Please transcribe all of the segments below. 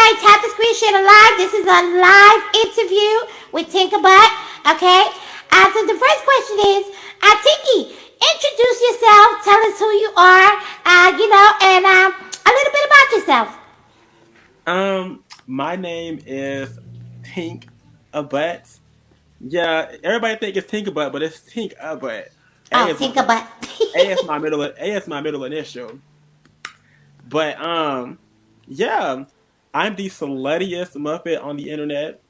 everybody tap the screen, share the live. This is a live interview with TINKABUTT. Okay. So the first question is, Tinky, introduce yourself. Tell us who you are. And a little bit about yourself. My name is Tink a Butt. Yeah, everybody think it's Tinkabutt, but it's Tink a Butt. A Oh, is my A TINKABUTT. is my middle A is my middle initial. But yeah, I'm the sluttiest Muppet on the internet,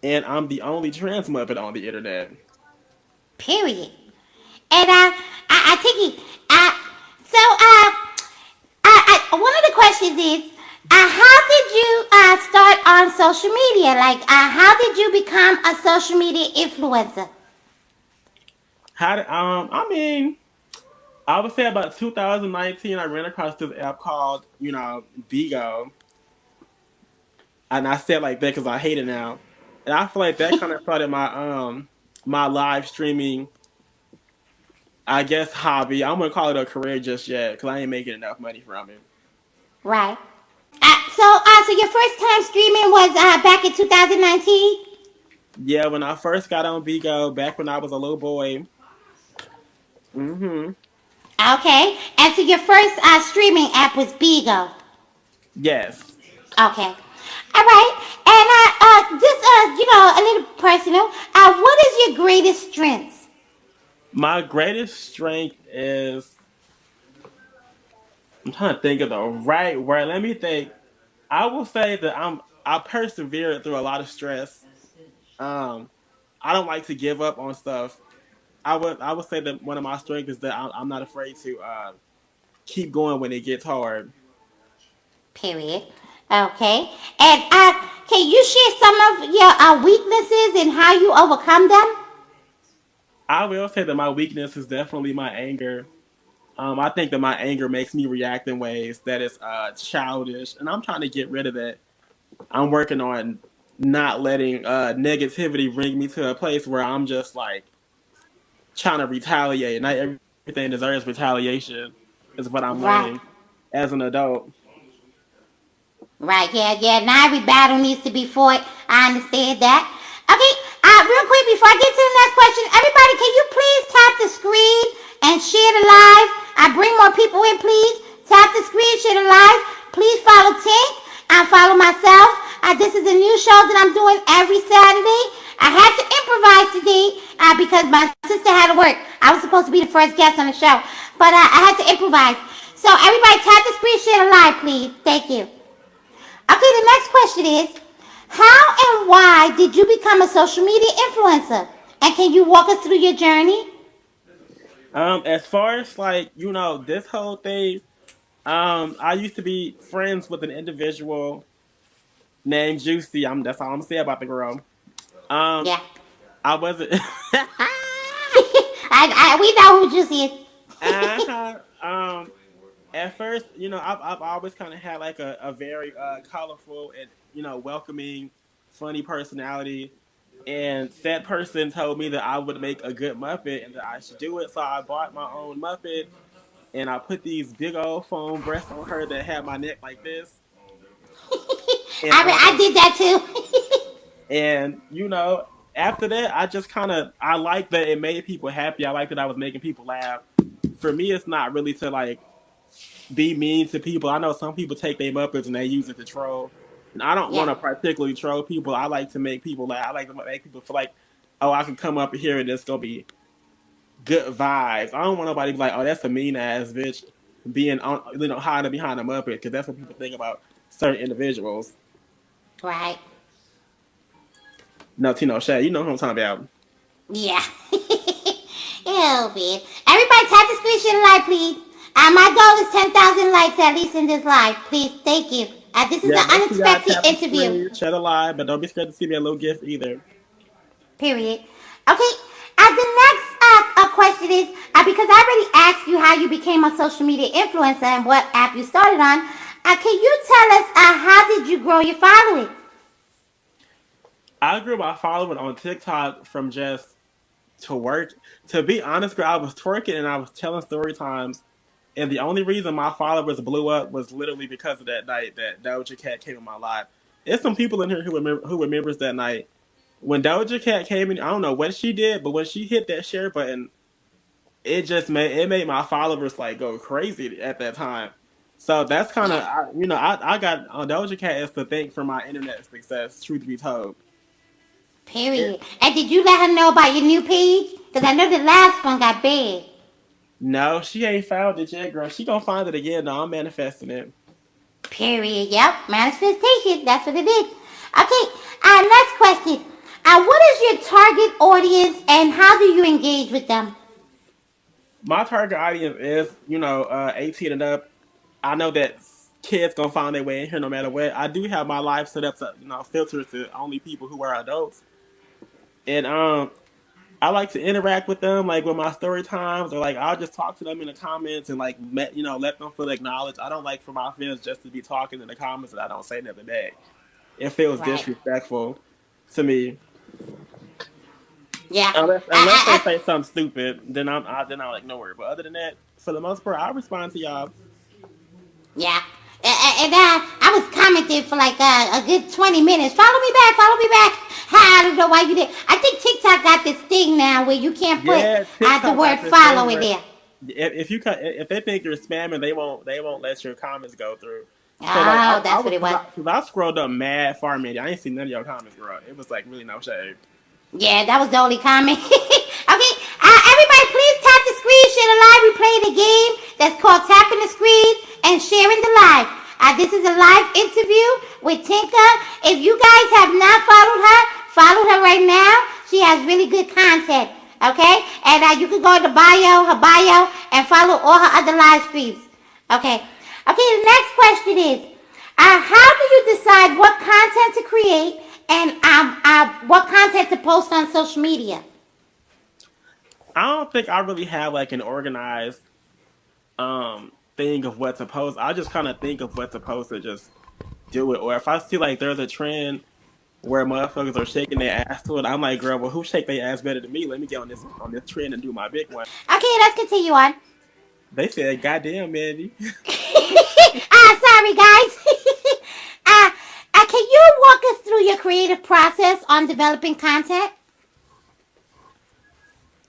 and I'm the only trans Muppet on the internet. Period. And Tinky, one of the questions is, how did you start on social media? Like, how did you become a social media influencer? How did, I mean, I would say about 2019, I ran across this app called, Bigo, and I said like that because I hate it now, and I feel like that kind of started my live streaming, I guess, hobby. I'm gonna call it a career just yet because I ain't making enough money from it. Right. So your first time streaming was back in 2019. Yeah, when I first got on Bigo, back when I was a little boy. Hmm. Okay. And so your first streaming app was Bigo. Yes. Okay. All right. And just a little personal. What is your greatest strength? My greatest strength is, I'm trying to think of the right word. Let me think. I will say that I persevered through a lot of stress. Um, I don't like to give up on stuff. I would say that one of my strengths is that I'm not afraid to keep going when it gets hard. Period. Okay. And can you share some of your weaknesses and how you overcome them? I will say that my weakness is definitely my anger. I think that my anger makes me react in ways that is childish, and I'm trying to get rid of that. I'm working on not letting negativity bring me to a place where I'm just like trying to retaliate. Not everything deserves retaliation, is what I'm Right. learning as an adult. Right, yeah, yeah. Not every battle needs to be fought. I understand that. Okay, real quick before I get to the next question, everybody, can you please tap the screen and share the live? I bring more people in, please. Tap the screen, share the live. Please follow Tink. I follow myself. This is a new show that I'm doing every Saturday. I had to improvise today because my sister had to work. I was supposed to be the first guest on the show, but I had to improvise. So everybody, tap the screen, share the live, please. Thank you. Okay, the next question is, how and why did you become a social media influencer? And can you walk us through your journey? As far as like this whole thing, I used to be friends with an individual named Juicy. That's all I'm gonna say about the girl. Um, Yeah. I wasn't. We know who Juicy is. uh-huh. At first, I've always kind of had like a very colorful and welcoming, funny personality. And that person told me that I would make a good Muppet and that I should do it. So I bought my own Muppet and I put these big old foam breasts on her that had my neck like this. And I did that too. and after that, I just I like that it made people happy. I like that I was making people laugh. For me, it's not really to like be mean to people. I know some people take their Muppets and they use it to troll. And I don't Yeah. want to particularly troll people. I like to make people laugh. I like to make people feel like, oh, I can come up here and it's gonna be good vibes. I don't want nobody to be like, oh, that's a mean ass bitch being on, hiding behind a Muppet because that's what people think about certain individuals. Right. No, Tino Shay, you know who I'm talking about. Yeah. Oh, man. Everybody tap the screen, share the live, please. My goal is 10,000 likes at least in this live. Please, thank you. This is Yeah, an make sure y'all unexpected tap the interview. screen, share the live, but don't be scared to see me a little gift either. Period. Okay. The next question is because I already asked you how you became a social media influencer and what app you started on. Can you tell us how did you grow your following? I grew my following on TikTok from just to work. To be honest, girl, I was twerking and I was telling story times. And the only reason my followers blew up was literally because of that night that Doja Cat came in my life. it's some people in here who remembers that night when Doja Cat came in. I don't know what she did, but when she hit that share button, it made my followers like go crazy at that time. So that's kind of Yeah. I got Doja Cat is to thank for my internet success. Truth be told, it, Period. And did you let her know about your new page? Because I know the last one got big. no, she ain't found it yet, girl. She gonna find it again. No, I'm manifesting it. Period. Yep. Manifestation. That's what it is. Okay. Next question. What is your target audience and how do you engage with them? My target audience is 18 and up. I know that kids gonna find their way in here no matter what. I do have my live set up to filter to only people who are adults, and I like to interact with them, like with my story times, or like I'll just talk to them in the comments and like let them feel acknowledged. I don't like for my friends just to be talking in the comments and I don't say nothing back. It feels Right. disrespectful to me. Yeah. Unless they say something stupid, then I'll ignore it. But other than that, for the most part, I respond to y'all. Yeah. I was commenting for like a good 20 minutes. Follow me back, follow me back. I don't know why you did. I think TikTok got this thing now where you can't put Yeah, the TikTok word got this follow thing in where there. if they think you're spamming, they won't let your comments go through. So like Oh, that's what it was. cause I scrolled up mad far, man. I ain't seen none of your comments, bro. It was like really no shade. Yeah, that was the only comment. Okay, everybody, please tap the screen, share the live. We playing a game that's called tapping the screen and sharing the live. This is a live interview with Tinka. If you guys have not followed her, follow her right now. She has really good content. Okay, and you can go to her bio, and follow all her other live streams. Okay, okay. The next question is, how do you decide what content to create and what content to post on social media? I don't think I really have like an organized thing of what to post. I just kind of think of what to post and just do it. Or if I see like there's a trend where motherfuckers are shaking their ass to it, I'm like, girl, well, who shake their ass better than me? Let me get on this trend and do my big one. Okay, let's continue on. They said, "Goddamn, Mandy." Sorry, guys. Can you walk us through your creative process on developing content?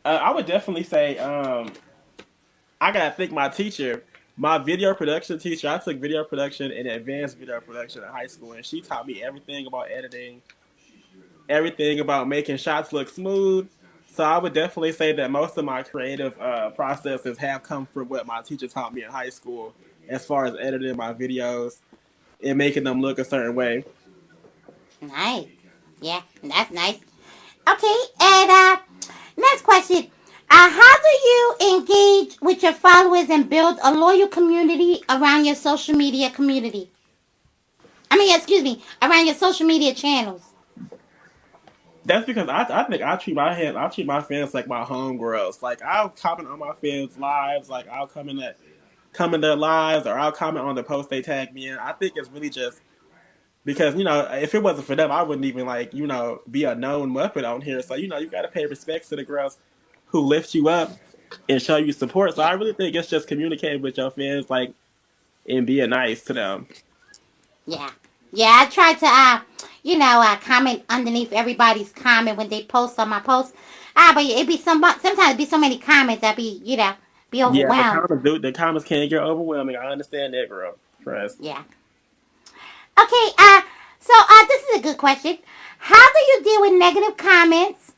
I would definitely say I gotta thank my teacher, my video production teacher. I took video production and advanced video production in high school, and she taught me everything about editing, everything about making shots look smooth. So I would definitely say that most of my creative processes have come from what my teacher taught me in high school, as far as editing my videos and making them look a certain way. Nice. Yeah, that's nice. Okay, and next question. How do you engage with your followers and build a loyal community around your social media community? Excuse me, around your social media channels. That's because I think I treat my fans like my homegirls. Like I'll comment on my fans' lives, like I'll come in their lives, or I'll comment on the post they tag me in. I think it's really just because if it wasn't for them, I wouldn't even like be a known Muppet on here. So you got to pay respects to the girls who lift you up and show you support. So Yeah, I really think it's just communicating with your fans, like and being nice to them. yeah, yeah. I try to, comment underneath everybody's comment when they post on my post. But it be sometimes it be so many comments that be Yeah, overwhelmed. the comments can get overwhelming. I understand that, girl. Trust. Yeah. Okay. So this is a good question. How do you deal with negative comments,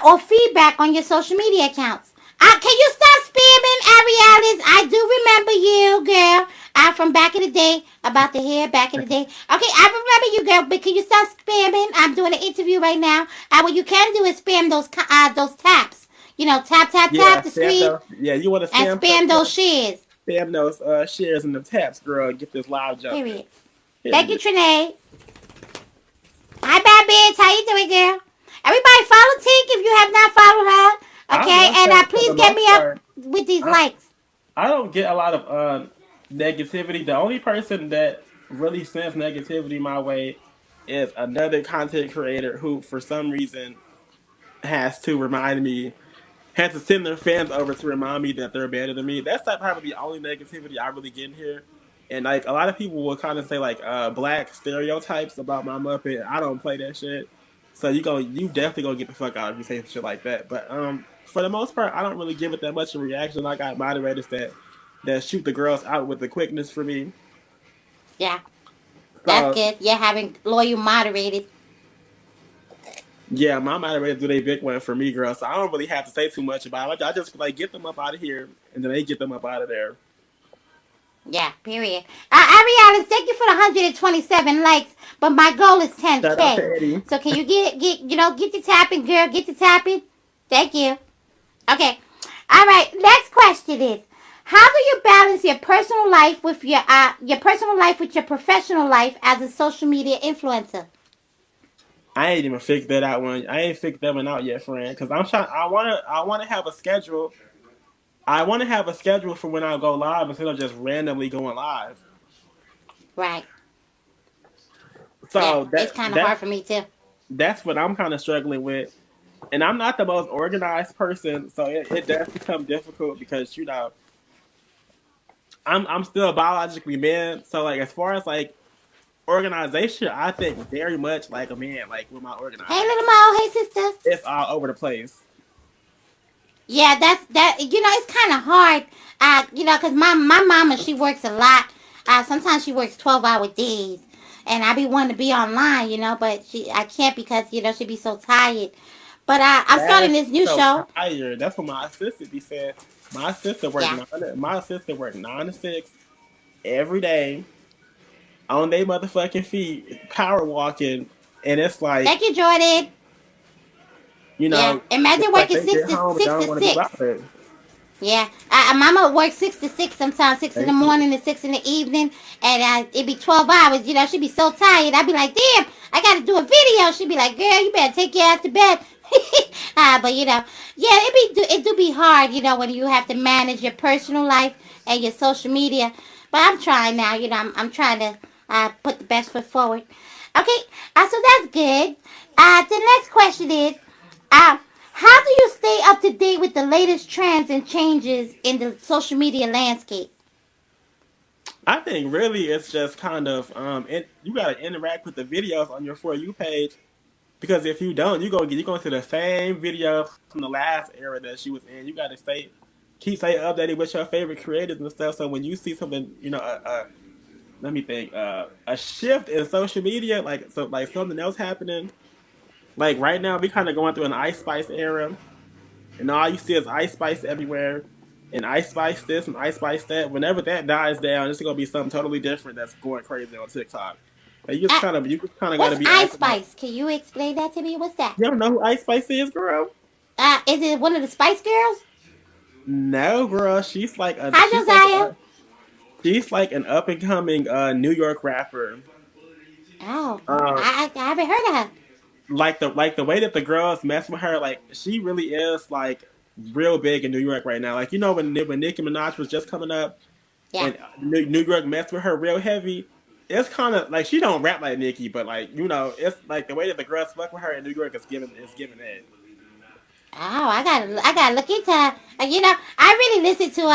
or feedback on your social media accounts? Can you stop spamming, Arialis? I do remember you, girl. From back in the day, about the hair back in the day. Okay, I remember you, girl. But can you stop spamming? I'm doing an interview right now. What you can do is spam those taps. Tap, tap, Yeah, tap the spam screen those. Yeah, you want to and spam those shares. spam those shares and the taps, girl. Get this live jumping. Period. Thank you, Period. Trinae. Hi, bad bitch. How you doing, girl? Everybody follow Tink if you have not followed her. I Okay, will and say for please the get most me up part, with these I likes. I don't get a lot of negativity. The only person that really sends negativity my way is another content creator who, for some reason, has to remind me, has to send their fans over to remind me that they're better than me. That's like probably the only negativity I really get in here. And like a lot of people will kind of say like black stereotypes about my Muppet. I don't play that shit. So you definitely gonna get the fuck out if you say shit like that. But for the most part, I don't really give it that much of a reaction. I got moderators that shoot the girls out with the quickness for me. Yeah, that's So good. Yeah, having loyal moderators. yeah, my moderators do they big one for me, girl. So I don't really have to say too much about it. I just like get them up out of here, and then they get them up out of there. Yeah, period. Ariana, thank you for the 127 likes, but my goal is Shout out to 10K. Eddie. So can you get the tapping, girl, get the tapping? Thank you. Okay. All right. Next question is, how do you balance your personal life with your professional life as a social media influencer? I ain't even figured that out one. I ain't figured that one out yet, friend. Cause I'm trying. I wanna have a schedule. I want to have a schedule for when I go live instead of just randomly going live. Right. Yeah, So it's kind of hard for me too. that's what I'm kind of struggling with. And I'm not the most organized person, so it does become difficult because I'm still biologically man. So like as far as like organization, I think very much like a man, like with my Hey, organizing. little Mo. Hey, sister. It's all over the place. Yeah, that's that. It's kind of hard. Cause my mama, she works a lot. Sometimes she works 12-hour days, and I be wanting to be online. But I can't because she be so tired. But I'm starting That's this new so show. tired. That's what my assistant be saying. Yeah. My assistant worked 9 to 6 every day on their motherfucking feet, power walking, and it's Thank like, you, Jordan. Yeah. it's Imagine like working they six get to home and six don't to want to be six. bothered. Yeah, Mama works 6 to 6 sometimes, 6 in the morning and 6 in the evening, and it be 12 hours. She'd be so tired. I'd be like, damn, I got to do a video. She'd be like, girl, you better take your ass to bed. But yeah, it do be hard, when you have to manage your personal life and your social media. But I'm trying now. I'm trying to put the best foot forward. Okay, so that's good. The next question is, uh, how do you stay up to date with the latest trends and changes in the social media landscape? I think really it's just kind of you gotta interact with the videos on your For You page because if you don't, you going to the same videos from the last era that she was in. You gotta stay updated with your favorite creators and stuff. So when you see something, let me think, a shift in social media, like something else happening. Like right now, we kind of going through an Ice Spice era, and all you see is Ice Spice everywhere, and Ice Spice this and Ice Spice that. Whenever that dies down, it's gonna be something totally different that's going crazy on TikTok. And Uh, you just kind of got to what's be Ice active on. Spice? Can you explain that to me? What's that? You don't know who Ice Spice is, girl? Is it one of the Spice Girls? No, girl. Hi, Josiah. She's like an up and coming New York rapper. Oh, Um, I haven't heard of her. like the way that the girls mess with her, like she really is like real big in New York right now. Like when Nicki Minaj was just coming up Yeah. and New York messed with her real heavy. It's kind of like she don't rap like Nicki, but like it's like the way that the girls fuck with her in New York is giving it. Oh, I gotta look into her. I really listen to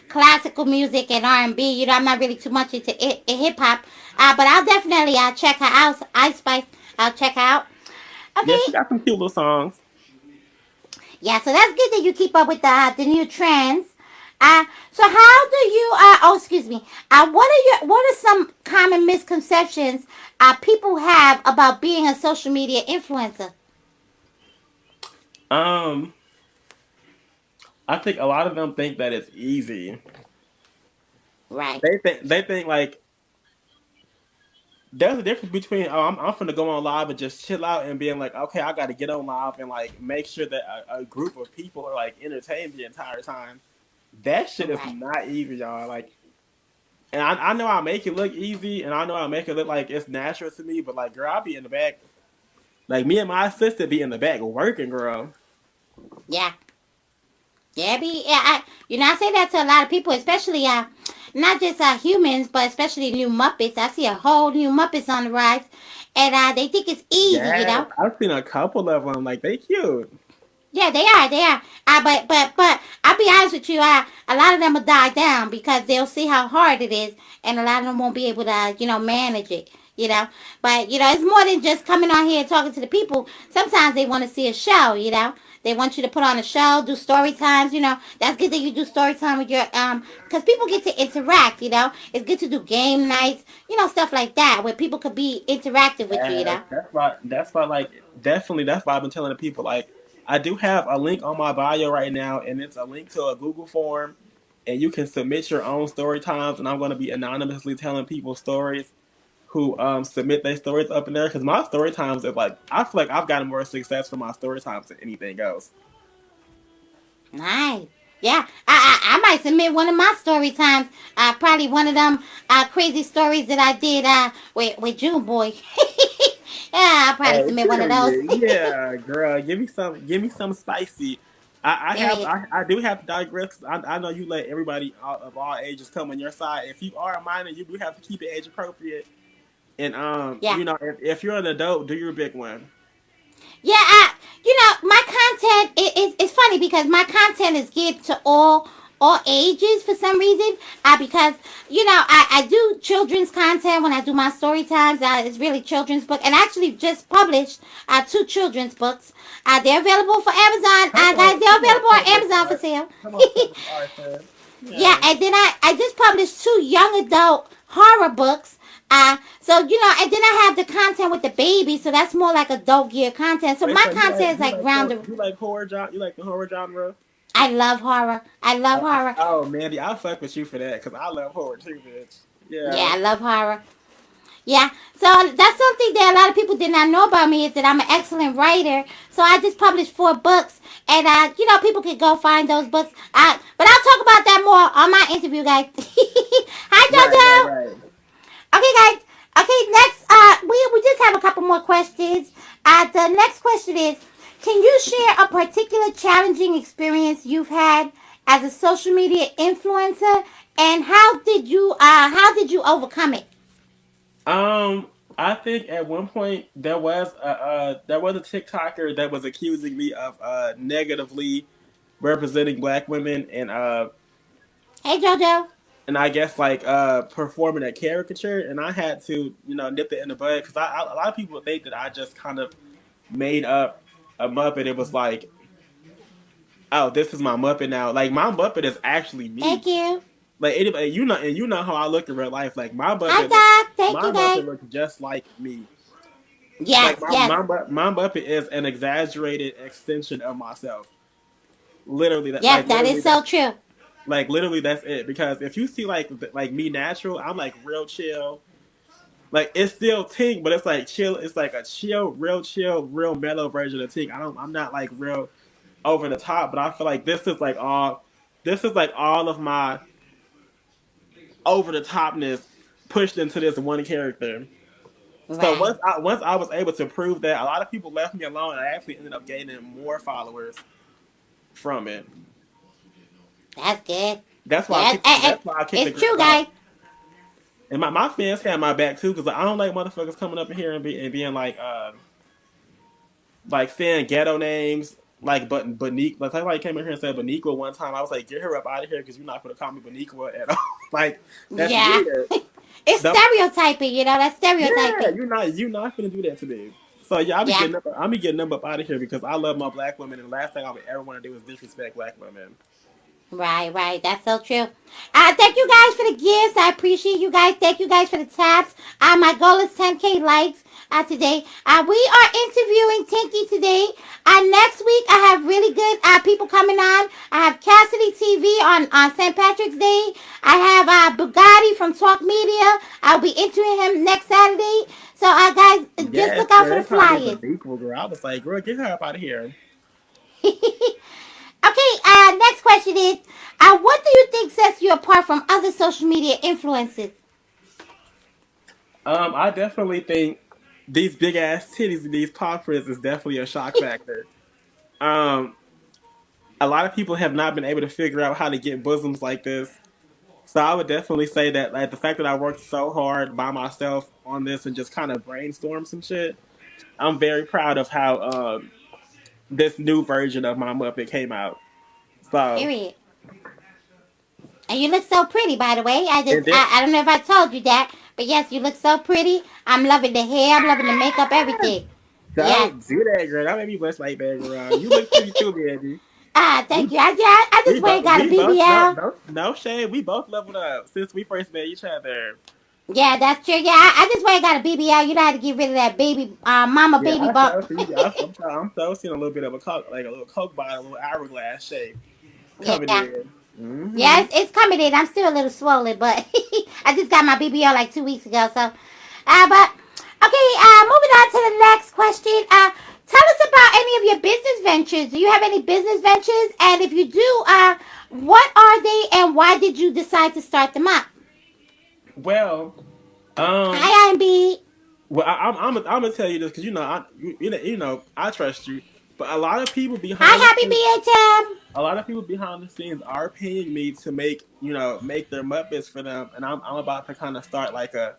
classical music and R&B. I'm not really too much into hip hop. But I'll definitely check her out. Ice Spice. I'll check her out. Yeah, she Okay. got some cute little songs. Yeah, so that's good that you keep up with the new trends. So how do you? Oh, excuse me. What are some common misconceptions people have about being a social media influencer? Um, I think a lot of them think that it's easy. Right. They think like there's a difference between I'm gonna go on live and just chill out and being like, okay, I got to get on live and like make sure that a group of people are like entertained the entire time. That shit is Right. not easy, y'all. Like, and I know I make it look easy, and I know I make it look like it's natural to me, but like, girl, I'll be in the back. Like me and my sister be in the back working, girl. Yeah. Yeah. I say that to a lot of people, especially not just humans, but especially new Muppets. I see a whole new Muppets on the rise, and they think it's easy. Yes, I've seen a couple of them. Like they cute. Yeah, they are. They are. But I'll be honest with you. A lot of them will die down because they'll see how hard it is, and a lot of them won't be able to, manage it. But it's more than just coming on here and talking to the people. Sometimes they want to see a show. They want you to put on a show, do story times. That's good that you do story time with your because people get to interact. It's good to do game nights. Stuff like that where people could be interactive with you. That's why like definitely that's why I've been telling the people like I do have a link on my bio right now, and it's a link to a Google form, and you can submit your own story times, and I'm going to be anonymously telling people stories who submit their stories up in there because my story times is like I feel like I've gotten more success from my story times than anything else. Nice. Yeah, I might submit one of my story times. Probably one of them crazy stories that I did with June Boy. Yeah, I'll probably Hey, submit one of those. period. Yeah, girl, give me some spicy. Period. I do have to digress. I know you let everybody of all ages come on your side. If you are a minor, you do have to keep it age appropriate. And Yeah. if you're an adult, do your big one. Yeah, my content is funny because my content is geared to all ages for some reason. Because I do children's content when I do my story times. It's really children's book, and I actually just published two children's books. They're available for Amazon. Guys, they're Come on, available on public Amazon for art. sale. Come on, public art, sir. Yeah, Yeah. and then I just published two young adult horror books. So and then I have the content with the baby, so that's more like adult gear content. So Wait, my so content is like rounded. you like horror genre? You like the horror genre? I love horror. I love horror. Oh, Mandy, I'll fuck with you for that because I love horror too, bitch. Yeah, Yeah. I love horror. Yeah, so that's something that a lot of people did not know about me is that I'm an excellent writer. So I just published four books, and people can go find those books. But I'll talk about that more on my interview, guys. Hi, Right, right, JoJo. right. Okay, guys. Okay, next, we just have a couple more questions. The next question is, can you share a particular challenging experience you've had as a social media influencer, and how did you overcome it? Um, I think at one point there was a TikToker that was accusing me of negatively representing black women Hey, JoJo. and I guess like performing a caricature, and I had to nip it in the bud because a lot of people think that I just kind of made up a Muppet. It was like, oh, this is my Muppet now. Like my Muppet is actually Thank me. you. Like anybody, and you know how I look in real life. Like Hi, Doc. Thank my you, guys. Muppet looks just like me. Yes, Like yes, my Muppet is an exaggerated extension of myself. Literally, yes. That is so true. literally that's it. Because if you see like me natural, I'm like real chill. Like it's still Tink, but it's like chill. It's like a chill, real mellow version of Tink. I'm not like real over the top, but I feel like this is like all of my over the topness pushed into this one character. So Right. once I was able to prove that, a lot of people left me alone, and I actually ended up gaining more followers from it. That's good. That's why Yeah, that's why I kicked the it's true, girl out. guys. And my fans had my back too, because I don't like motherfuckers coming up in here and being like saying ghetto names. But Boniqua, like somebody came in here and said Boniqua one time. I was like, get her up out of here because you're not going to call me Boniqua at all. Like that's Yeah. weird. It's The, stereotyping, that's yeah, stereotyping. you're not going to do that to me. So yeah, Yeah. I'll be getting them up out of here because I love my black women, and the last thing I would ever want to do is disrespect black women. Right, right. That's so true. Thank you guys for the gifts. I appreciate you guys. Thank you guys for the taps. My goal is 10K likes today. We are interviewing Tinky today. Next week, I have really good people coming on. I have Cassidy TV on St. Patrick's Day. I have Bugatti from Talk Media. I'll be interviewing him next Saturday. So, guys, just Yes, look out girl, for the they called me flyers. Boniqua, girl. I was like, girl, get her up out of here. Okay, next question is, what do you think sets you apart from other social media influencers? I definitely think these big ass titties and these paw prints is definitely a shock factor. Um, a lot of people have not been able to figure out how to get bosoms like this. So I would definitely say that like the fact that I worked so hard by myself on this and just kind of brainstorm some shit. I'm very proud of this new version of my Muppet came out. So Period. And you look so pretty, by the way. and then I don't know if I told you that, but yes, you look so pretty. I'm loving the hair. I'm loving the makeup, everything. Yes. don't do that, girl. That made me blush like that, girl. You look pretty too, baby. Thank you. I just went and got a We both BBL. no shade. We both leveled up since we first met each other. Yeah, that's true. Yeah, I just went and got a BBL. You know how to get rid of that baby, mama Yeah, baby I bump. so see. I'm so seeing a little bit of a coke, like a little coke bottle, a little hourglass shape coming Yeah. in. Yeah, it's coming in. I'm still a little swollen, but I just got my BBL like 2 weeks ago. So, but okay. Moving on to the next question. Tell us about any of your business ventures. Do you have any business ventures? And if you do, what are they, and why did you decide to start them up? Well, um, Hi, IMB. well, I'm gonna tell you this because you know I trust you, but Hi, Happy BHM. a lot of people behind the scenes are paying me to make their Muppets for them, and I'm about to kind of start like a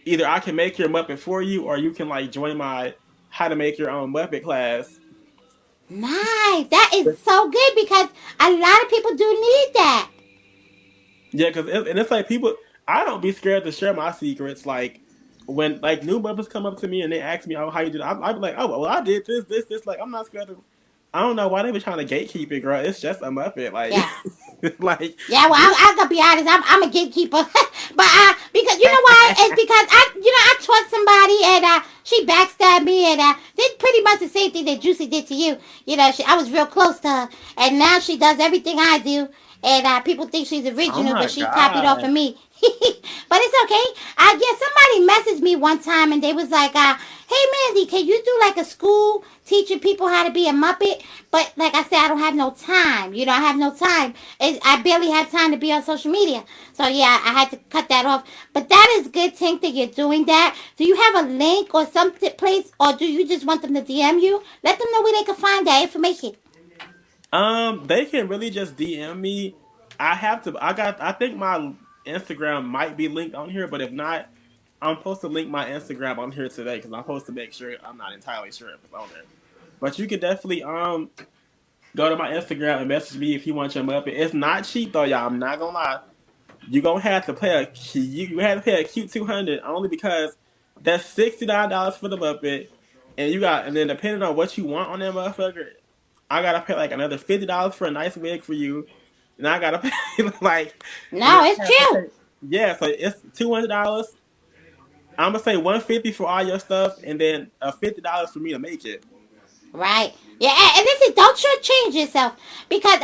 either I can make your Muppet for you, or you can like join my how to make your own Muppet class. Nice. That is so good because a lot of people do need that. Yeah, and it's like people. I don't be scared to share my secrets. Like when like new Muppets come up to me and they ask me, "Oh, how you did?" I be like, "Oh, well, I did this." Like I'm not scared to. I don't know why they be trying to gatekeep it, girl. It's just a Muppet, like, Yeah. like Yeah, well, this. I'm gonna be honest. I'm a gatekeeper, but because you know why? It's because I trust somebody and she backstabbed me and did pretty much the same thing that Juicy did to you. I was real close to her, and now she does everything I do, and people think she's Oh original, but my she copied off god! of me. But it's okay. Yeah, somebody messaged me one time and they was like, "Hey Mandy, can you do like a school teaching people how to be a Muppet?" But like I said, I don't have no time. I have no time. I barely have time to be on social media. So yeah, I had to cut that off. But that is good, Tink, that you're doing that. Do you have a link or some place, or do you just want them to DM you? Let them know where they can find that information. They can really just DM me. I have to. I think my Instagram might be linked on here, but if not, I'm supposed to link my Instagram on here today because I'm supposed to make sure. I'm not entirely sure if it's on there. But you can definitely go to my Instagram and message me if you want your Muppet. It's not cheap though, y'all. I'm not gonna lie. You gonna have to pay you have to pay a cute 200 only because that's $69 for the Muppet, and then depending on what you want on that motherfucker, I gotta pay like another $50 for a nice wig for you, and I gotta pay like, and then No, it's I have to true. pay. Yeah, so it's $200. I'm gonna say 150 for all your stuff, and then $50 for me to make it. Right. Yeah, and listen, don't shortchange yourself because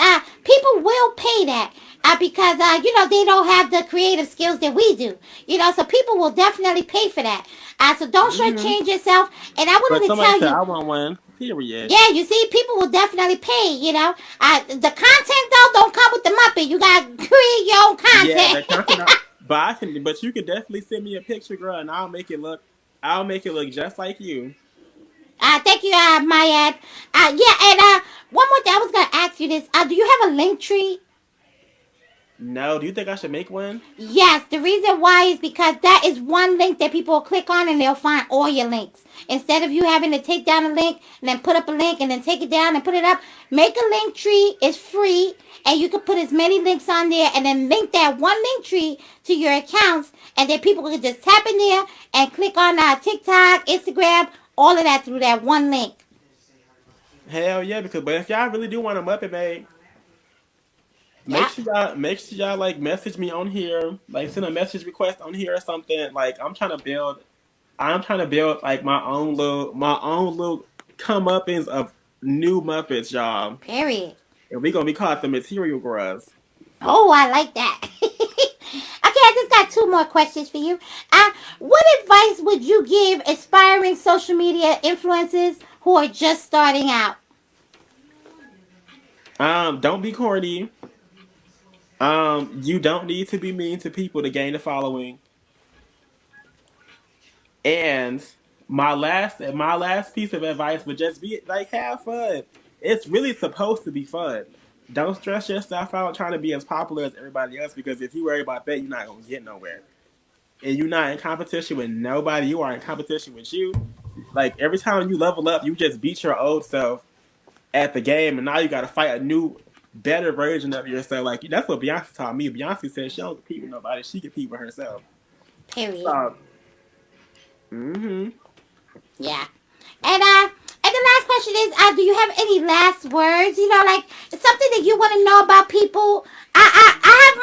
people will pay that because they don't have the creative skills that we do. So people will definitely pay for that. So don't Hmm. shortchange yourself. And I But wanted to somebody tell said you, I want one. Period. yeah, you see, people will definitely pay. The content though don't come with the Muppet. You gotta create your own Yeah, content. the content. But you can definitely send me a picture, girl, and I'll make it look just like you. Thank you, Mayad. Yeah, and one more thing, I was gonna ask you this. Do you have a link tree? No, do you think I should make one? Yes, the reason why is because that is one link that people will click on and they'll find all your links. Instead of you having to take down a link and then put up a link and then take it down and put it up, make a link tree. It's free and you can put as many links on there and then link that one link tree to your accounts and then people can just tap in there and click on TikTok, Instagram, all of that through that one link. Hell yeah, but if y'all really do want a Muppet made, Yep. make sure y'all like message me on here, like send a message request on here or something. Like I'm trying to build like my own little comeuppance of new Muppets, y'all. Period. And we gonna be called the Material Girls. Oh, I like that. Okay, I just got two more questions for you. What advice would you give aspiring social media influencers who are just starting out? Don't be corny. You don't need to be mean to people to gain a following. And my last piece of advice would just be like have fun. It's really supposed to be fun. Don't stress yourself out trying to be as popular as everybody else because if you worry about that, you're not gonna get nowhere. And you're not in competition with nobody. You are in competition with you. Like every time you level up, you just beat your old self at the game, and now you got to fight a new, better version of yourself. Like that's what Beyonce taught me. Beyonce said she don't compete with nobody; she compete with herself. Period. So, mm-hmm. Yeah. And the last question is, do you have any last words? Like something that you want to know about people. I have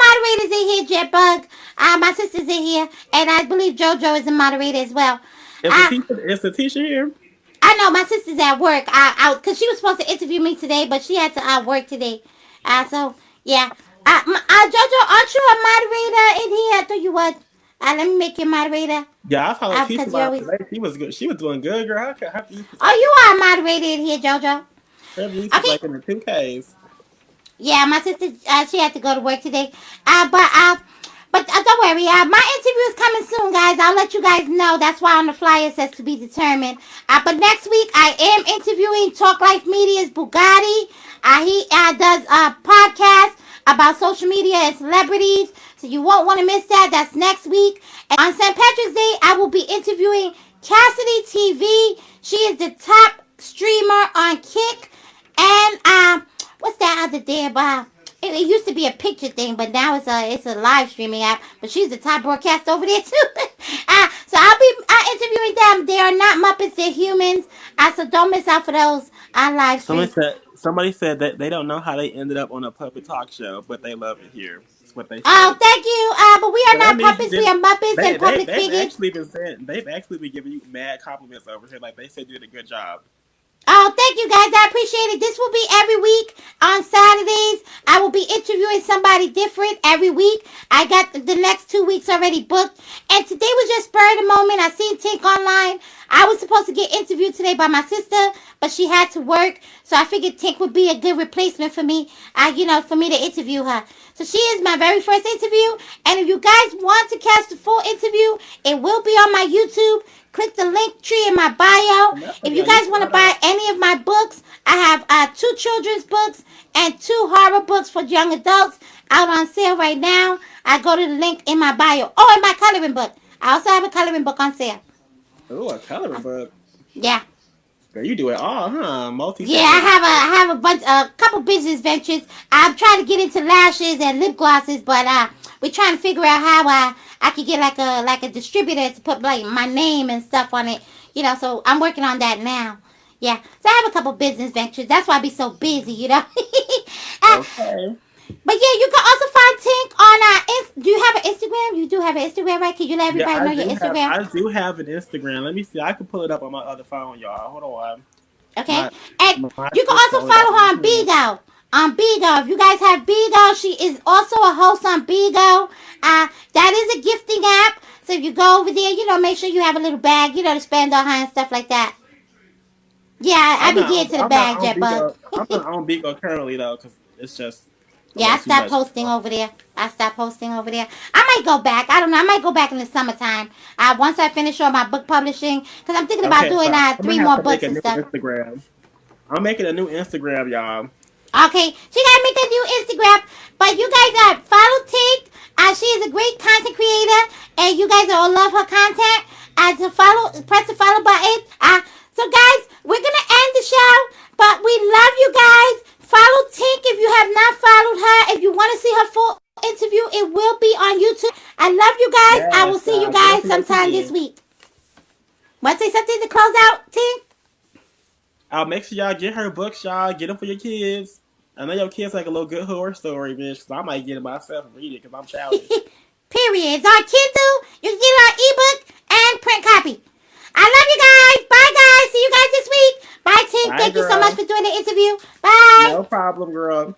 moderators in here, Jetbug. My sister's in here, and I believe JoJo is a moderator as well. Uh, Is the teacher here? I know my sister's at work. Because she was supposed to interview me today, but she had to work today. So yeah. JoJo, aren't you a moderator in here? I thought you was. Let me make you a moderator. Yeah, I saw the teacher Because you're about always. today. She was good. She was doing good, girl. Her views was Oh, like you are a moderator in here, JoJo. her views was Okay. like in the 2Ks. Yeah, my sister, she had to go to work today. But don't worry. My interview is coming soon, guys. I'll let you guys know. That's why on the flyer it says to be determined. But next week I am interviewing Talk Life Media's Bugatti. He does a podcast about social media and celebrities. So you won't want to miss that. That's next week. And on St. Patrick's Day, I will be interviewing Cassidy TV. She is the top streamer on Kick. And what's that other damn it used to be a picture thing, but now it's a live streaming app. But she's the top broadcast over there too. So I'll be interviewing them. They are not Muppets; they're humans. So don't miss out for those live streams. Somebody said that they don't know how they ended up on a public talk show, but they love it here. That's what they Oh, said. thank you. But we are So that not means you puppets. We did. are Muppets and public They've figures. actually been saying they've actually been giving you mad compliments over here. Like they said you did a good job. Oh, thank you guys. I appreciate it. This will be every week on Saturdays. I will be interviewing somebody different every week. I got the next 2 weeks already booked. And today was just spur of the moment. I seen Tink online. I was supposed to get interviewed today by my sister, but she had to work. So I figured Tink would be a good replacement for me, for me to interview her. So she is my very first interview. And if you guys want to catch the full interview, it will be on my YouTube. Click the link tree in my bio. If you guys want to buy any of my books, I have 2 children's books and 2 horror books for young adults out on sale right now. I go to the link in my bio. Oh, and my coloring book. I also have a coloring book on sale. Oh, a coloring book. Yeah. Girl, you do it all, huh? Yeah, Multi-talented. I have a couple business ventures. I'm trying to get into lashes and lip glosses, but we're trying to figure out how I could get like a distributor to put like my name and stuff on it. So I'm working on that now. Yeah, so I have a couple business ventures. That's why I be so busy. Okay. But yeah, you can also find Tink on do you have an Instagram? You do have an Instagram, right? Can you let Yeah, everybody know your Instagram? I do have an Instagram. Let me see. I can pull it up on my other phone, y'all. Hold on. Okay. My And my you can sister also only got follow her one on hand. Bigo. On Bigo. If you guys have Bigo, she is also a host on Bigo. That is a gifting app. So if you go over there, make sure you have a little bag, to spend on her and stuff like that. Yeah, I be getting to the I'm not bag, on Jetbug. Bigo. I'm not on Bigo currently though, because it's just a Yeah, I little too stopped much. posting over there. I might go back. I don't know. I might go back in the summertime. Once I finish all my book publishing, because I'm thinking about Okay, so doing I'm gonna 3 have more to make books a and new stuff. Instagram. I'm making a new Instagram, y'all. Okay, she gotta make a new Instagram. But you guys follow Tink. She is a great content creator, and you guys all love her content. To follow, press the follow button. So guys, we're gonna end the show, but we love you guys. Follow Tink if you have not followed her. If you want to see her full interview, it will be on YouTube. I love you guys. I Yes, will see you get them guys for your sometime this kids. week. Want to say something to close out, Tink? I'll make sure y'all get her books, y'all. Get them for your kids. I know your kids like a little good horror story, bitch. So I might get it myself and read it because I'm childish. Period. It's on Kindle. You can get it on ebook and print copy. I love you guys. Bye, guys. See you guys this week. Bye, Tink. Bye, Thank you so much girl. for doing the interview. Bye. No problem, girl.